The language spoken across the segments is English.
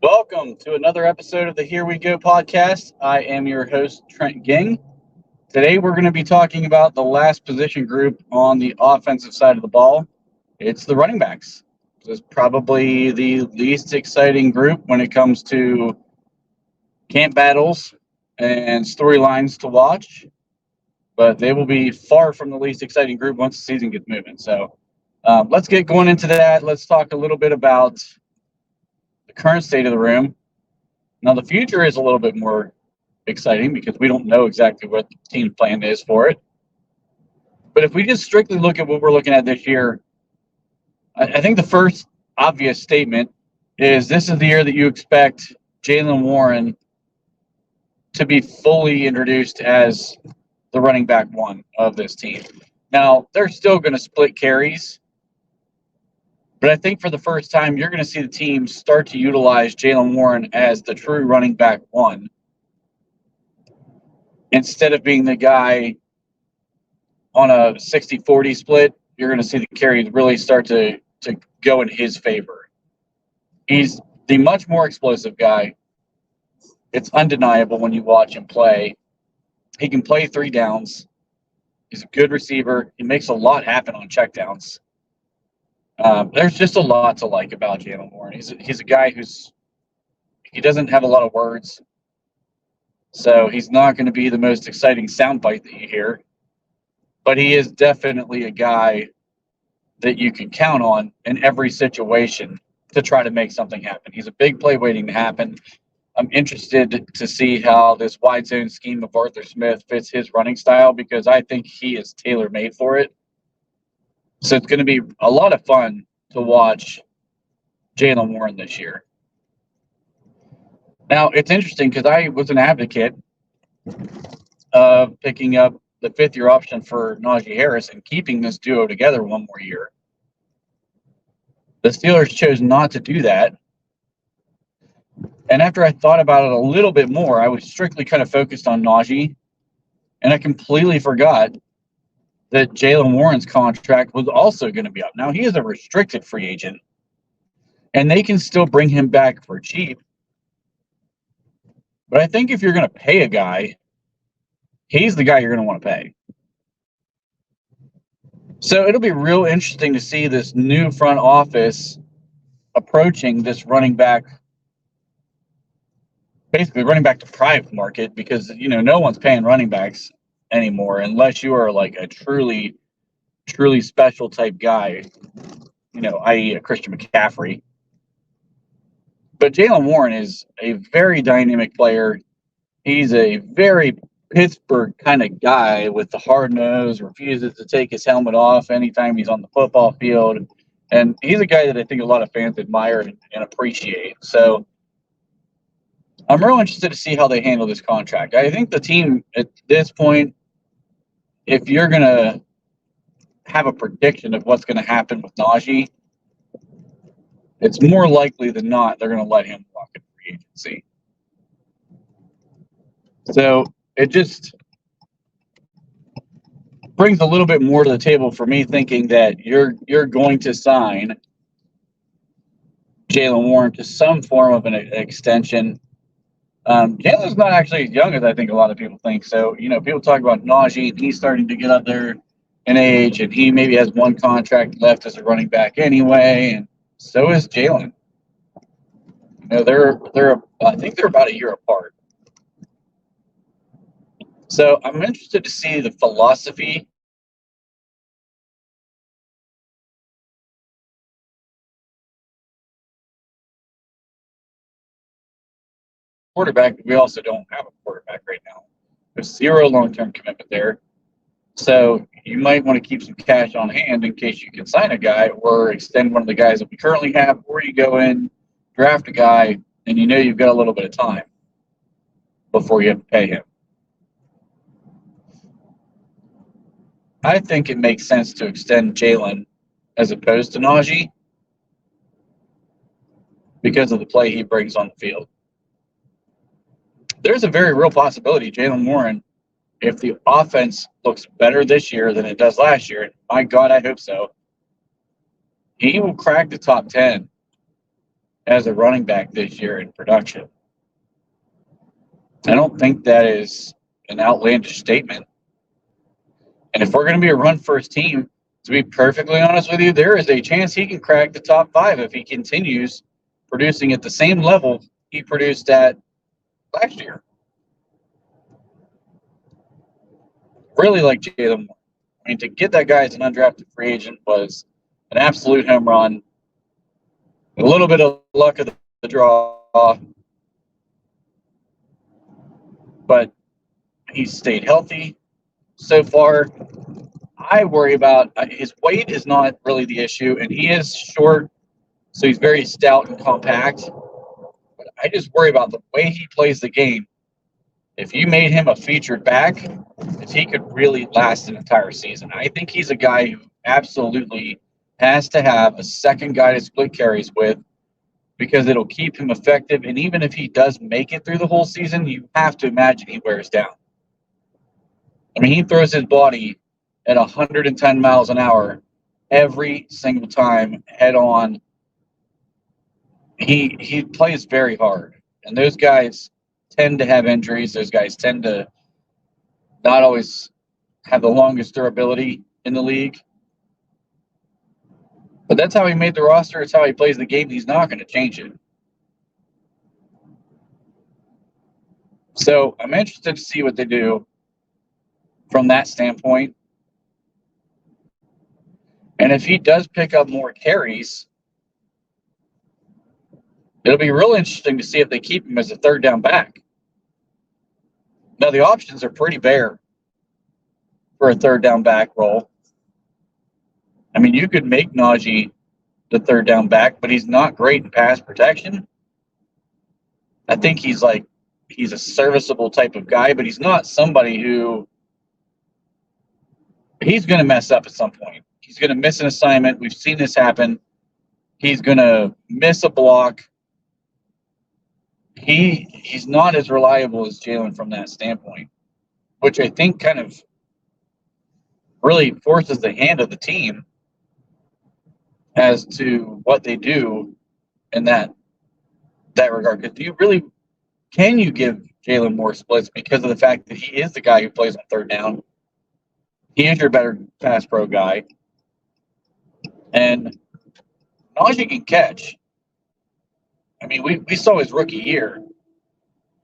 Welcome to another episode of the Here We Go podcast. I am your host, Trent Ging. Today we're going to be talking about the last position group on the offensive side of the ball. It's the running backs. This is probably the least exciting group when it comes to camp battles and storylines to watch, but they will be far from the least exciting group once the season gets moving. So let's get going into that. Let's talk a little bit about the current state of the room. Now, the future is a little bit more exciting because we don't know exactly what the team plan is for it. But if we just strictly look at what we're looking at this year, I think the first obvious statement is this is the year that you expect Jaylen Warren to be fully introduced as the running back one of this team. Now, they're still going to split carries, but I think for the first time, you're going to see the team start to utilize Jaylen Warren as the true running back one instead of being the guy on a 60-40 split. You're going to see the carries really start to go in his favor. He's the much more explosive guy. It's undeniable when you watch him play. He can play three downs. He's a good receiver. He makes a lot happen on checkdowns. There's just a lot to like about Jaylen Warren. He's a guy he doesn't have a lot of words, so he's not going to be the most exciting soundbite that you hear. But he is definitely a guy that you can count on in every situation to try to make something happen. He's a big play waiting to happen. I'm interested to see how this wide zone scheme of Arthur Smith fits his running style because I think he is tailor-made for it. So it's going to be a lot of fun to watch Jaylen Warren this year. Now, it's interesting because I was an advocate of picking up the fifth-year option for Najee Harris and keeping this duo together one more year. The Steelers chose not to do that. And after I thought about it a little bit more, I was strictly kind of focused on Najee, and I completely forgot that Jaylen Warren's contract was also going to be up. Now, he is a restricted free agent, and they can still bring him back for cheap. But I think if you're going to pay a guy, he's the guy you're going to want to pay. So it'll be real interesting to see this new front office approaching this running back, basically running back to private market, because, no one's paying running backs anymore unless you are like a truly special type guy, i.e. a Christian McCaffrey. But Jaylen Warren is a very dynamic player. He's a very Pittsburgh kind of guy with the hard nose, refuses to take his helmet off anytime he's on the football field. And he's a guy that I think a lot of fans admire and appreciate. So I'm real interested to see how they handle this contract. I think the team at this point, if you're going to have a prediction of what's going to happen with Najee, it's more likely than not they're going to let him walk in free agency. So it just brings a little bit more to the table for me, thinking that you're going to sign Jaylen Warren to some form of an extension. Jaylen's not actually as young as I think a lot of people think. So, people talk about Najee, and he's starting to get up there in age, and he maybe has one contract left as a running back anyway, and so is Jaylen. I think they're about a year apart. So I'm interested to see the philosophy quarterback. We also don't have a quarterback right now. There's zero long-term commitment there. So you might want to keep some cash on hand in case you can sign a guy or extend one of the guys that we currently have, or you go in, draft a guy, and you've got a little bit of time before you have to pay him. I think it makes sense to extend Jaylen as opposed to Najee because of the play he brings on the field. There's a very real possibility Jaylen Warren, if the offense looks better this year than it does last year, and my God, I hope so, he will crack the top 10 as a running back this year in production. I don't think that is an outlandish statement. And if we're going to be a run-first team, to be perfectly honest with you, there is a chance he can crack the top 5 if he continues producing at the same level he produced at last year. Really like Jalen Moore. I mean, to get that guy as an undrafted free agent was an absolute home run. A little bit of luck of the draw, but he's stayed healthy so far. I worry about his weight is not really the issue, and he is short, so he's very stout and compact. But I just worry about the way he plays the game. If you made him a featured back, if he could really last an entire season. I think he's a guy who absolutely has to have a second guy to split carries with because it'll keep him effective. And even if he does make it through the whole season, you have to imagine he wears down. I mean, he throws his body at 110 miles an hour every single time head on. He plays very hard. And those guys tend to have injuries. Those guys tend to not always have the longest durability in the league. But that's how he made the roster. It's how he plays the game. He's not going to change it. So I'm interested to see what they do from that standpoint. And if he does pick up more carries, it'll be real interesting to see if they keep him as a third down back. Now, the options are pretty bare for a third down back role. I mean, you could make Najee the third down back, but he's not great in pass protection. I think he's a serviceable type of guy, but he's not somebody who he's going to mess up at some point. He's going to miss an assignment. We've seen this happen. He's going to miss a block. He's not as reliable as Jalen from that standpoint, which I think kind of really forces the hand of the team as to what they do in that regard. Because can you give Jalen more splits because of the fact that he is the guy who plays on third down? He is your better pass pro guy. And Najee can catch. I mean, we saw his rookie year.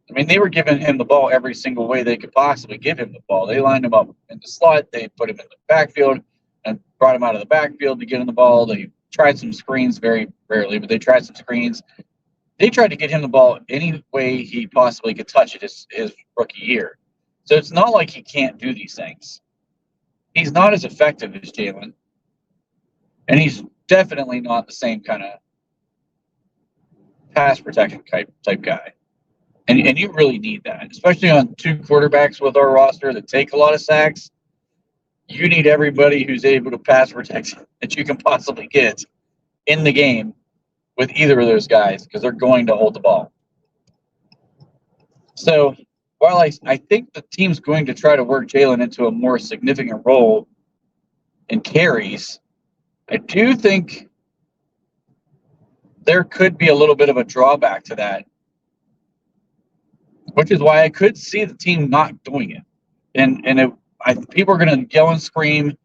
I mean, they were giving him the ball every single way they could possibly give him the ball. They lined him up in the slot. They put him in the backfield and brought him out of the backfield to get him the ball. They tried some screens, very rarely, but they tried some screens. They tried to get him the ball any way he possibly could touch it his rookie year. So it's not like he can't do these things. He's not as effective as Jalen. And he's definitely not the same kind of pass protection type guy. And you really need that, especially on two quarterbacks with our roster that take a lot of sacks. You need everybody who's able to pass protect that you can possibly get in the game with either of those guys because they're going to hold the ball. So while I think the team's going to try to work Jalen into a more significant role in carries, I do think there could be a little bit of a drawback to that, which is why I could see the team not doing it. And people are going to yell and scream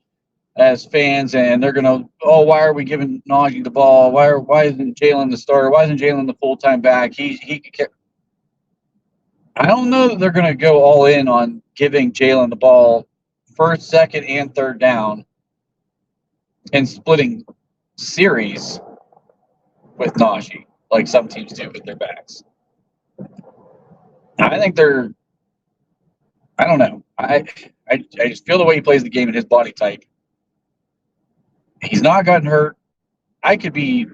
as fans, and they're going to, oh, why are we giving Najee the ball? Why isn't Jalen the starter? Why isn't Jalen the full-time back? He could. I don't know that they're going to go all in on giving Jalen the ball first, second, and third down and splitting series with Najee like some teams do with their backs. I think I don't know. I just feel the way he plays the game and his body type. He's not gotten hurt. I could be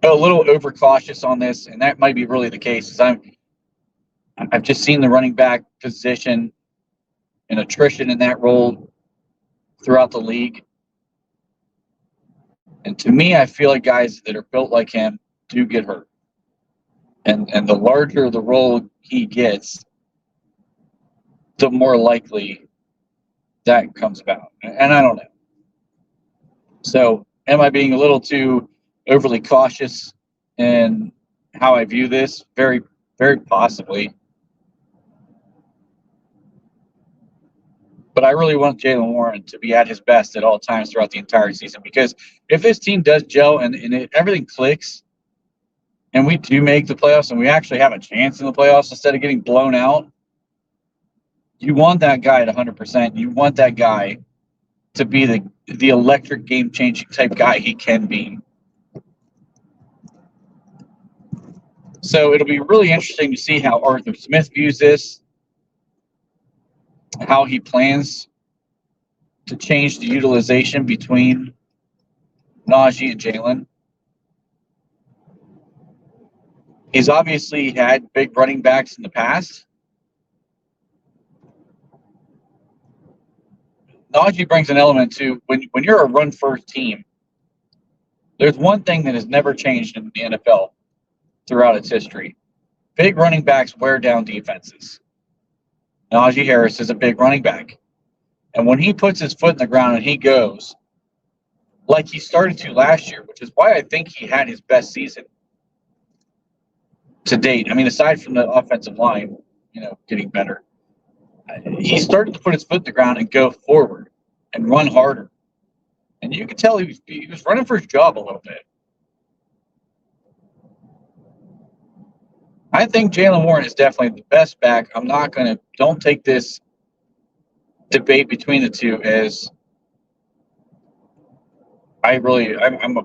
a little overcautious on this, and that might be really the case. I've just seen the running back position and attrition in that role throughout the league. And to me, I feel like guys that are built like him do get hurt. And the larger the role he gets, the more likely that comes about. And I don't know. So am I being a little too overly cautious and how I view this, very, very possibly. But I really want Jaylen Warren to be at his best at all times throughout the entire season, because if this team does gel and everything clicks and we do make the playoffs and we actually have a chance in the playoffs instead of getting blown out, you want that guy at 100%. You want that guy to be the electric game-changing type guy he can be. So it'll be really interesting to see how Arthur Smith views this, how he plans to change the utilization between Najee and Jaylen. He's obviously had big running backs in the past. Najee brings an element to when you're a run-first team, there's one thing that has never changed in the NFL throughout its history. Big running backs wear down defenses. Najee Harris is a big running back. And when he puts his foot in the ground and he goes, like he started to last year, which is why I think he had his best season to date. I mean, aside from the offensive line, getting better, he started to put his foot in the ground and go forward and run harder. And you could tell he was running for his job a little bit. I think Jaylen Warren is definitely the best back. Don't take this debate between the two as I'm a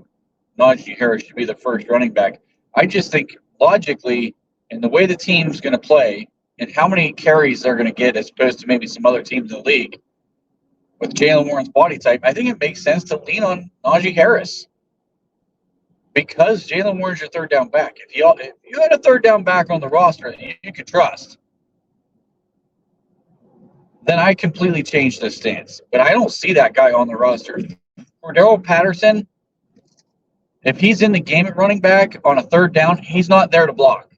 Najee Harris should be the first running back. I just think logically, in the way the team's going to play and how many carries they're going to get as opposed to maybe some other teams in the league, with Jaylen Warren's body type, I think it makes sense to lean on Najee Harris. Because Jaylen Warren's your third down back. If you had a third down back on the roster that you could trust, then I completely changed this stance. But I don't see that guy on the roster. Cordarrelle Patterson, if he's in the game at running back on a third down, he's not there to block.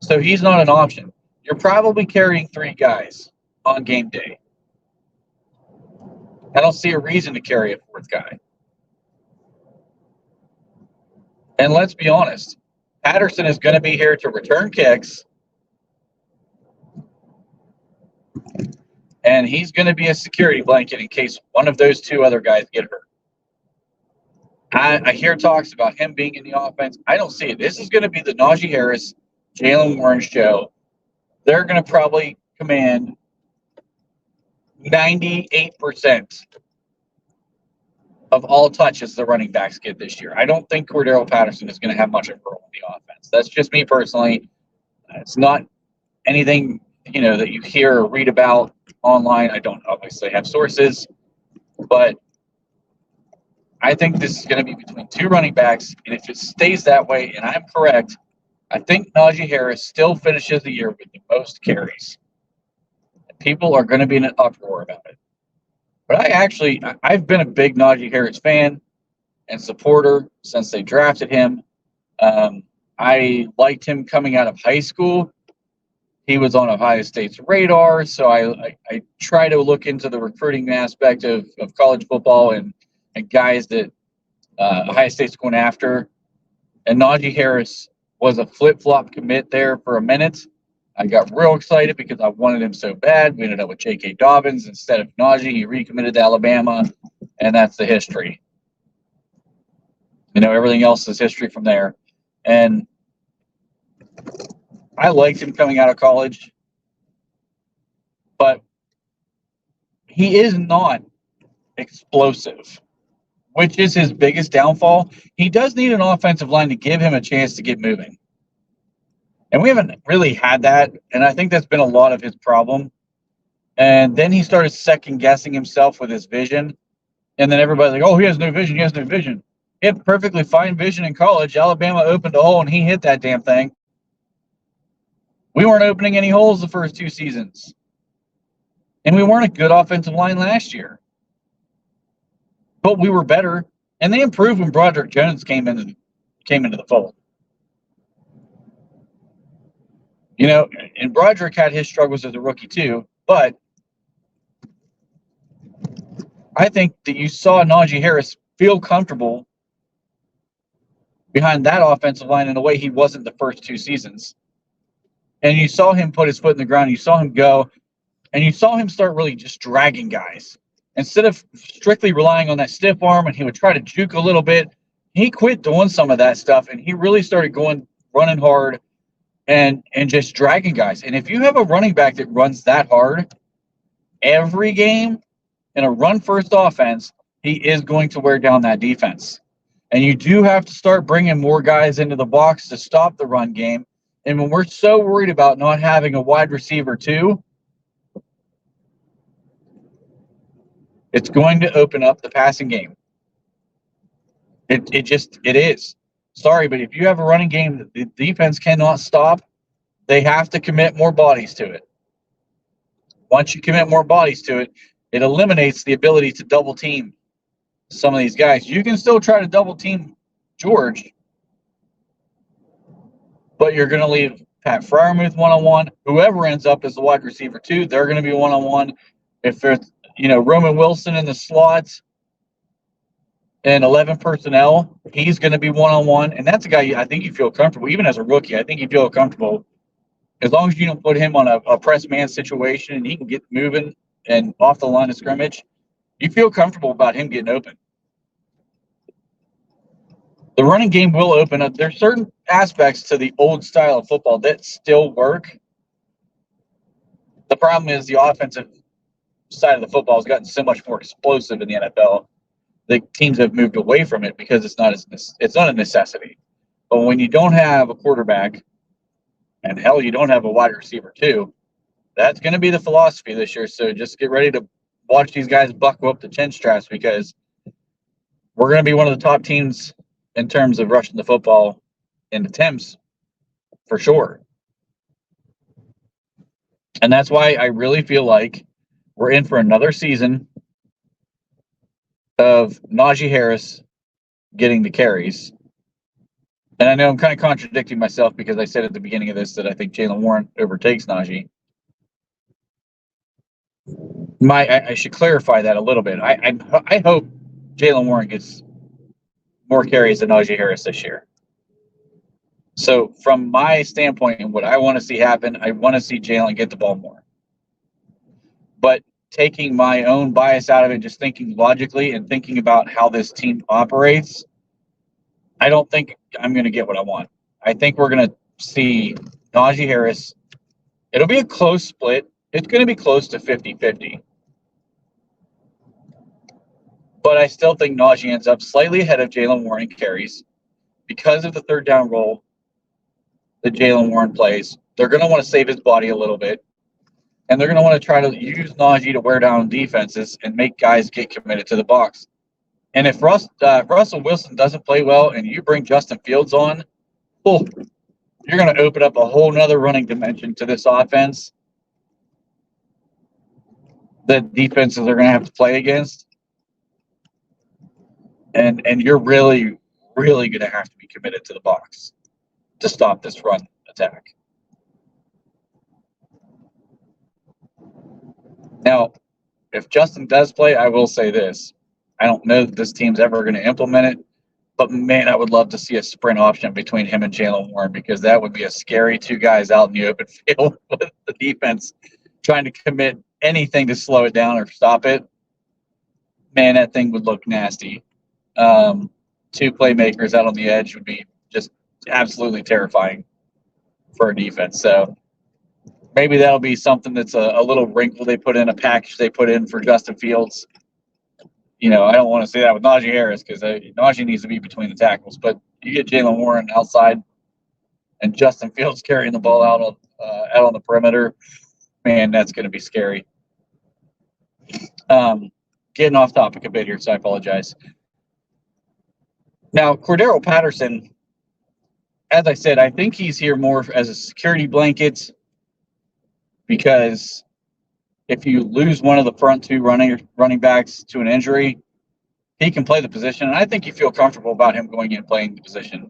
So he's not an option. You're probably carrying 3 guys on game day. I don't see a reason to carry a 4th guy. And let's be honest, Patterson is going to be here to return kicks, and he's going to be a security blanket in case one of those 2 other guys get hurt. I hear talks about him being in the offense. I don't see it. This is going to be the Najee Harris, Jaylen Warren show. They're going to probably command 98% of all touches the running backs get this year. I don't think Cordarrelle Patterson is going to have much of a role in the offense. That's just me personally. It's not anything that you hear or read about online. I don't obviously have sources, but I think this is going to be between 2 running backs, and if it stays that way, and I'm correct, I think Najee Harris still finishes the year with the most carries. People are going to be in an uproar about it. But I've been a big Najee Harris fan and supporter since they drafted him. I liked him coming out of high school. He was on Ohio State's radar, so I try to look into the recruiting aspect of college football and guys that Ohio State's going after. And Najee Harris was a flip-flop commit there for a minute. I got real excited because I wanted him so bad. We ended up with J.K. Dobbins instead of Najee. He recommitted to Alabama, and that's the history. Everything else is history from there. And I liked him coming out of college, but he is not explosive, which is his biggest downfall. He does need an offensive line to give him a chance to get moving. And we haven't really had that, and I think that's been a lot of his problem. And then he started second-guessing himself with his vision. And then everybody's like, oh, he has no vision, he has no vision. He had perfectly fine vision in college. Alabama opened a hole, and he hit that damn thing. We weren't opening any holes the first 2 seasons. And we weren't a good offensive line last year. But we were better, and they improved when Broderick Jones came into the fold. And Broderick had his struggles as a rookie too, but I think that you saw Najee Harris feel comfortable behind that offensive line in a way he wasn't the first 2 seasons. And you saw him put his foot in the ground. You saw him go, and you saw him start really just dragging guys. Instead of strictly relying on that stiff arm, and he would try to juke a little bit, he quit doing some of that stuff, and he really started running hard, and just dragging guys. And if you have a running back that runs that hard every game in a run-first offense, he is going to wear down that defense. And you do have to start bringing more guys into the box to stop the run game. And when we're so worried about not having a wide receiver too, it's going to open up the passing game. It is. Sorry, but if you have a running game that the defense cannot stop, they have to commit more bodies to it. Once you commit more bodies to it, it eliminates the ability to double team some of these guys. You can still try to double team George, but you're going to leave Pat Freiermuth one-on-one. Whoever ends up as the wide receiver too, they're going to be one-on-one. If there's Roman Wilson in the slots and 11 personnel, he's going to be one-on-one. And that's a guy I think you feel comfortable, even as a rookie. I think you feel comfortable as long as you don't put him on a press man situation and he can get moving and off the line of scrimmage. You feel comfortable about him getting open. The running game will open up. There's certain aspects to the old style of football that still work. The problem is the offensive side of the football has gotten so much more explosive in the NFL. The teams have moved away from it because it's not a necessity. But when you don't have a quarterback, and hell, you don't have a wide receiver too, that's going to be the philosophy this year. So just get ready to watch these guys buckle up the chin straps, because we're going to be one of the top teams in terms of rushing the football in attempts for sure. And that's why I really feel like we're in for another season of Najee Harris getting the carries. And I know I'm kind of contradicting myself because I said at the beginning of this that I think Jaylen Warren overtakes Najee. I should clarify that a little bit. I hope Jaylen Warren gets more carries than Najee Harris this year. So from my standpoint and what I want to see happen, I want to see Jaylen get the ball more. But taking my own bias out of it, just thinking logically and thinking about how this team operates, I don't think I'm going to get what I want. I think we're going to see Najee Harris. It'll be a close split. It's going to be close to 50-50. But I still think Najee ends up slightly ahead of Jaylen Warren in carries because of the third down role that Jaylen Warren plays. They're going to want to save his body a little bit, and they're going to want to try to use Najee to wear down defenses and make guys get committed to the box. And if Russell Wilson doesn't play well and you bring Justin Fields on, you're going to open up a whole nother running dimension to this offense that defenses are going to have to play against. And you're really, really going to have to be committed to the box to stop this run attack. Now, if Justin does play, I will say this. I don't know that this team's ever going to implement it, but man, I would love to see a sprint option between him and Jaylen Warren, because that would be a scary two guys out in the open field with the defense trying to commit anything to slow it down or stop it. Man, that thing would look nasty. Two playmakers out on the edge would be just absolutely terrifying for a defense. So maybe that'll be something that's a little wrinkle they put in, a package they put in for Justin Fields. I don't want to say that with Najee Harris, because Najee needs to be between the tackles. But you get Jaylen Warren outside and Justin Fields carrying the ball out on the perimeter, man, that's going to be scary. Getting off topic a bit here, so I apologize. Now, Cordero Patterson, as I said, I think he's here more as a security blanket, because if you lose one of the front two running backs to an injury, he can play the position. And I think you feel comfortable about him going in and playing the position.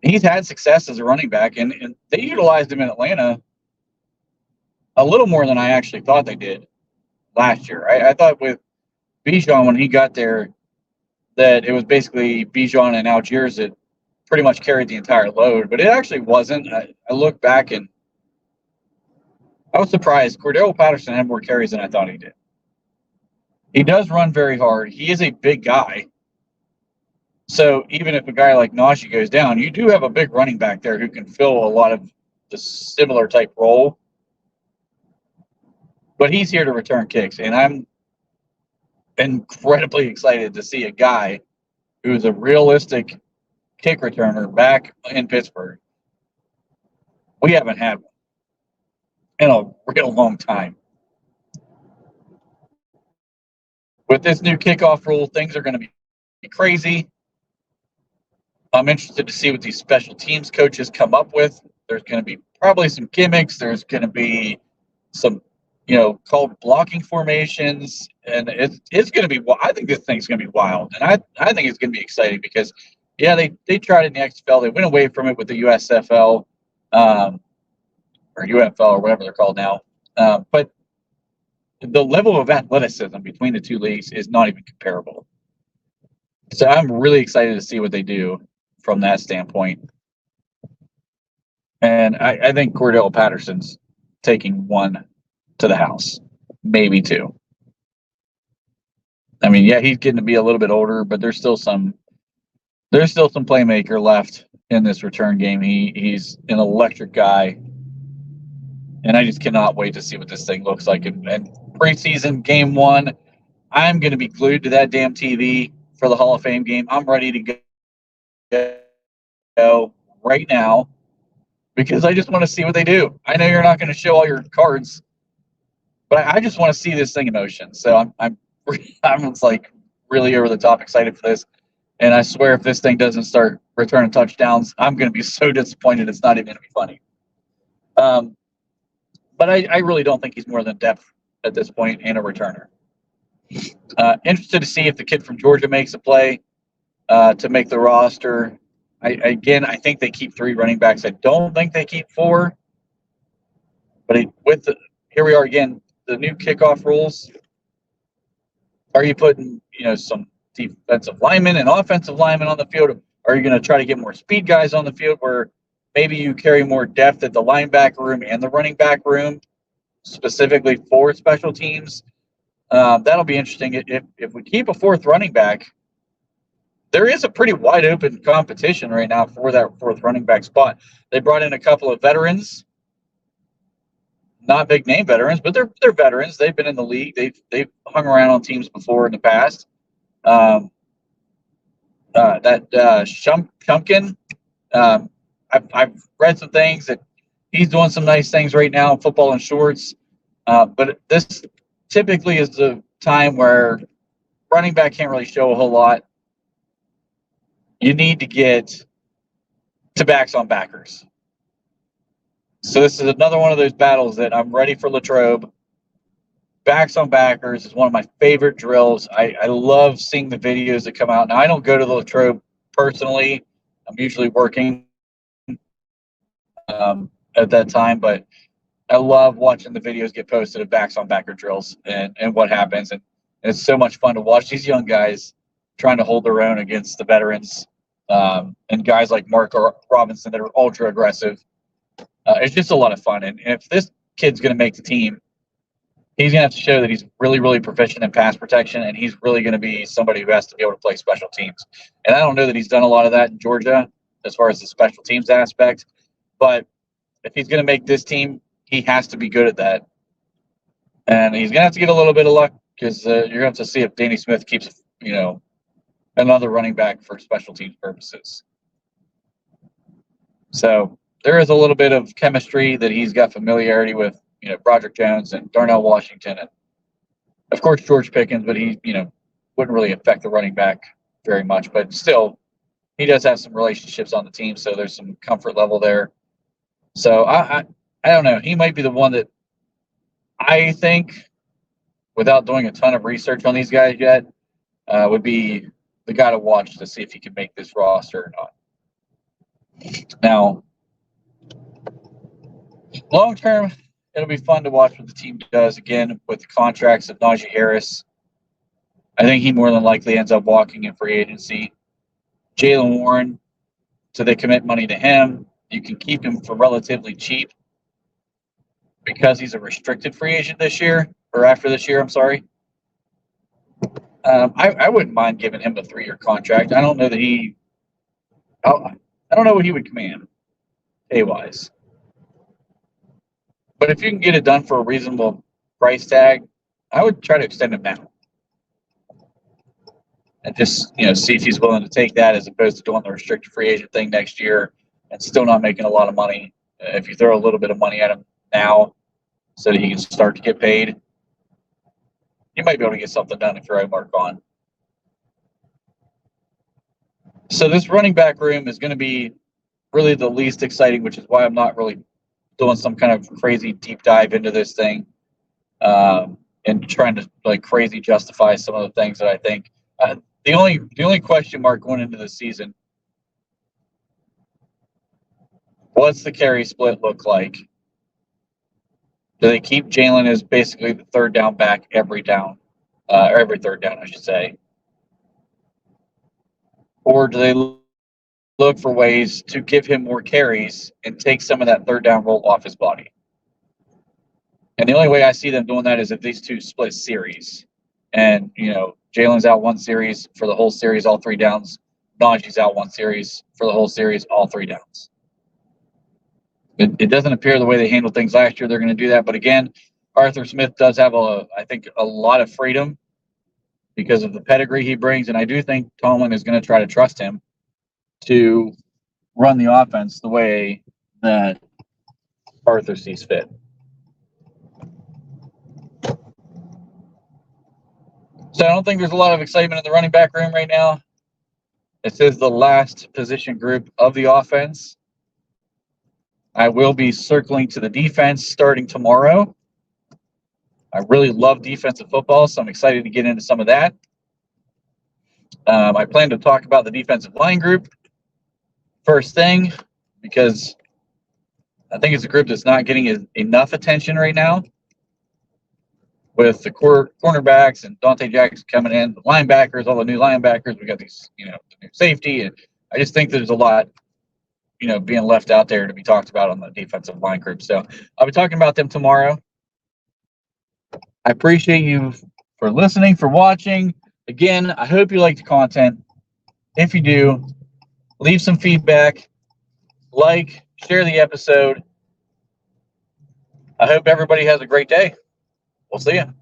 He's had success as a running back, and they utilized him in Atlanta a little more than I actually thought they did last year. I thought with Bijan, when he got there, that it was basically Bijan and Algiers that pretty much carried the entire load, but it actually wasn't. I look back and I was surprised. Cordell Patterson had more carries than I thought he did. He does run very hard. He is a big guy. So even if a guy like Najee goes down, you do have a big running back there who can fill a lot of the similar type role. But he's here to return kicks, and I'm incredibly excited to see a guy who's a realistic kick returner back in Pittsburgh. We haven't had one in a real long time. With this new kickoff rule, things are going to be crazy. I'm interested to see what these special teams coaches come up with. There's going to be probably some gimmicks. There's going to be some, called blocking formations, and it's going to be. I think this thing's going to be wild, and I think it's going to be exciting because, yeah, they tried it in the XFL. They went away from it with the USFL, or UFL or whatever they're called now. But the level of athleticism between the two leagues is not even comparable. So I'm really excited to see what they do from that standpoint. And I think Cordell Patterson's taking one to the house, maybe two. I mean, yeah, he's getting to be a little bit older, but there's still some playmaker left in this return game. He's an electric guy, and I just cannot wait to see what this thing looks like. And preseason game one, I'm going to be glued to that damn TV for the Hall of Fame game. I'm ready to go right now because I just want to see what they do. I know you're not going to show all your cards, but I just want to see this thing in motion. So I'm like really over the top excited for this. And I swear if this thing doesn't start returning touchdowns, I'm going to be so disappointed it's not even going to be funny. But I really don't think he's more than depth at this point and a returner. Interested to see if the kid from Georgia makes a play to make the roster. I think they keep 3 running backs. I don't think they keep 4. But here we are again, the new kickoff rules. Are you putting some defensive linemen and offensive linemen on the field? Are you going to try to get more speed guys on the field where maybe you carry more depth at the linebacker room and the running back room, specifically for special teams? That'll be interesting. If we keep a 4th running back, there is a pretty wide open competition right now for that 4th running back spot. They brought in a couple of veterans, not big name veterans, but they're veterans. They've been in the league. They've hung around on teams before in the past. Shumkin, I've read some things that he's doing some nice things right now in football and shorts. But this typically is the time where running back can't really show a whole lot. You need to get to backs on backers. So this is another one of those battles that I'm ready for Latrobe. Backs on backers is one of my favorite drills. I love seeing the videos that come out. Now, I don't go to the Latrobe personally. I'm usually working at that time, but I love watching the videos get posted of backs on backer drills and what happens. And it's so much fun to watch these young guys trying to hold their own against the veterans and guys like Mark Robinson that are ultra aggressive. It's just a lot of fun. And if this kid's going to make the team, he's going to have to show that he's really, really proficient in pass protection, and he's really going to be somebody who has to be able to play special teams. And I don't know that he's done a lot of that in Georgia as far as the special teams aspect, but if he's going to make this team, he has to be good at that. And he's going to have to get a little bit of luck because you're going to have to see if Danny Smith keeps, another running back for special teams purposes. So there is a little bit of chemistry that he's got familiarity with, Broderick Jones and Darnell Washington, and of course George Pickens, but he, wouldn't really affect the running back very much. But still, he does have some relationships on the team, so there's some comfort level there. So I don't know. He might be the one that I think, without doing a ton of research on these guys yet, would be the guy to watch to see if he can make this roster or not. Now, long term, it'll be fun to watch what the team does again with the contracts of Najee Harris I think he more than likely ends up walking in free agency. Jaylen Warren, so they commit money to him. You can keep him for relatively cheap because he's a restricted free agent this year, or after this year, I'm sorry. I wouldn't mind giving him a 3-year contract. I don't know that I don't know what he would command pay-wise. But if you can get it done for a reasonable price tag, I would try to extend him now. And just, see if he's willing to take that as opposed to doing the restricted free agent thing next year and still not making a lot of money. If you throw a little bit of money at him now so that he can start to get paid, you might be able to get something done if you're Omar Khan. So this running back room is going to be really the least exciting, which is why I'm not really doing some kind of crazy deep dive into this thing and trying to crazy justify some of the things that I think. The only question mark going into the season, what's the carry split look like? Do they keep Jaylen as basically the third down back every down, or every third down, I should say? Or do they look for ways to give him more carries and take some of that third down role off his body? And the only way I see them doing that is if these two split series. And, Jaylen's out one series for the whole series, all 3 downs. Najee's out one series for the whole series, all 3 downs. It doesn't appear the way they handled things last year they're going to do that. But again, Arthur Smith does have, I think, a lot of freedom because of the pedigree he brings. And I do think Tomlin is going to try to trust him to run the offense the way that Arthur sees fit. So I don't think there's a lot of excitement in the running back room right now. This is the last position group of the offense. I will be circling to the defense starting tomorrow. I really love defensive football, so I'm excited to get into some of that. I plan to talk about the defensive line group first thing because I think it's a group that's not getting enough attention right now. With the cornerbacks and Dante Jackson coming in, the linebackers, all the new linebackers, we got these, the new safety, and I just think there's a lot, being left out there to be talked about on the defensive line group. So I'll be talking about them tomorrow. I appreciate you for listening, for watching. Again, I hope you like the content. If you do, leave some feedback, share the episode. I hope everybody has a great day. We'll see you.